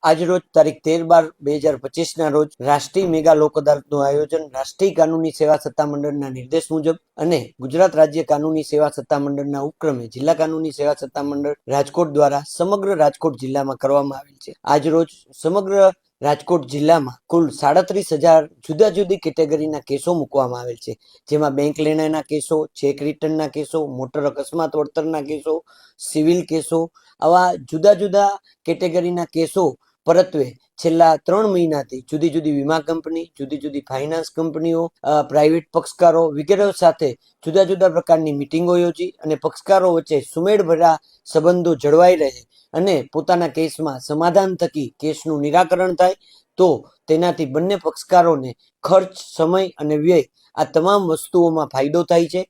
આજરોજ તારીખ 13/12/2025 રોજ રાષ્ટ્રીય મેગા લોક અદાલતનું આયોજન રાષ્ટ્રીય કાનૂની સેવા સત્તામંડળના નિર્દેશ મુજબ અને ગુજરાત રાજ્ય કાનૂની સેવા સત્તામંડળના ઉપક્રમે જિલ્લા કાનૂની સેવા સત્તામંડળ રાજકોટ દ્વારા સમગ્ર રાજકોટ જિલ્લામાં કરવામાં આવેલ છે। આજરોજ સમગ્ર રાજકોટ જિલ્લામાં કુલ 37,000 જુદા જુદી કેટેગરીના કેસો મૂકવામાં આવેલ છે, જેમાં બેંક લેણાના કેસો, ચેક રિટર્નના કેસો, મોટર અકસ્માત વળતરના કેસો, સિવિલ કેસો, આવા જુદા જુદા કેટેગરીના કેસો પરત્વે છેલ્લા 3 મહિનાથી જુદી જુદી વીમા કંપની, જુદી જુદી ફાઇનાન્સ કંપનીઓ, પ્રાઇવેટ પક્ષકારો વગેરે સાથે જુદા જુદા પ્રકારની મિટિંગો યોજી અને પક્ષકારો વચ્ચે સુમેળભર્યા સંબંધો જળવાઈ રહે અને પોતાના કેસમાં સમાધાન થકી કેસનું નિરાકરણ થાય તો તેનાથી બંને પક્ષકારોને ખર્ચ, સમય અને વ્યય આ તમામ વસ્તુઓમાં ફાયદો થાય છે।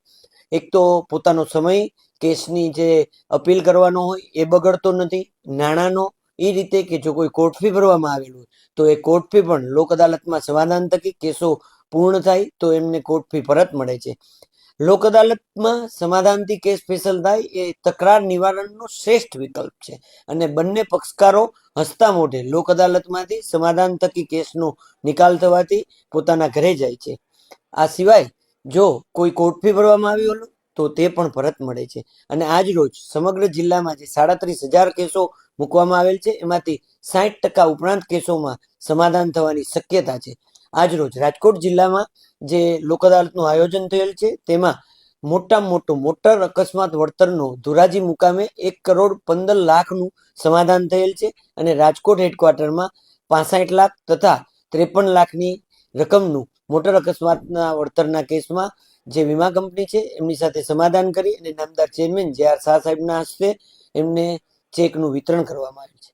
એક તો પોતાનો સમય કેસની જે અપીલ કરવાનો હોય એ બગડતો નથી, નાણાંનો એ રીતે કે જો કોઈ કોર્ટ ફી ભરવામાં આવેલું હોય તો એ કોર્ટ ફી પણ લોક અદાલતમાં સમાધાન થકી કેસો પૂર્ણ થાય તો એમને કોર્ટ ફી પરત મળે છે। લોક અદાલતમાં સમાધાનથી કેસ ફેસલ થાય એ તકરાર નિવારણનો શ્રેષ્ઠ વિકલ્પ છે અને બંને પક્ષકારો હસતા મોઢે લોક અદાલતમાંથી સમાધાન થકી કેસનો નિકાલ થવાથી પોતાના ઘરે જાય છે। આ સિવાય જો કોઈ કોર્ટ ફી ભરવામાં આવી હોય તો તે પણ પરત મળે છે અને આજ રોજ સમગ્ર જિલ્લામાં જે 37,000 કેસો મૂકવામાં આવેલ છે એમાંથી 60% ઉપરાંત કેસોમાં સમાધાન થવાની શક્યતા છે। આજ રોજ રાજકોટ જિલ્લામાં જે લોક અદાલતનું આયોજન થયેલ છે તેમાં મોટામાં મોટું મોટર અકસ્માત વળતરનો ધોરાજી મુકામે 1,15,00,000નું સમાધાન થયેલ છે અને રાજકોટ હેડક્વાર્ટરમાં 65 લાખ તથા 53 લાખની રકમનું મોટર અકસ્માતના વળતરના કેસમાં જે વીમા કંપની છે એમની સાથે સમાધાન કરી અને નામદાર ચેરમેન જે આર શાહ સાહેબના હસ્તે એમને ચેકનું વિતરણ કરવામાં આવ્યું છે।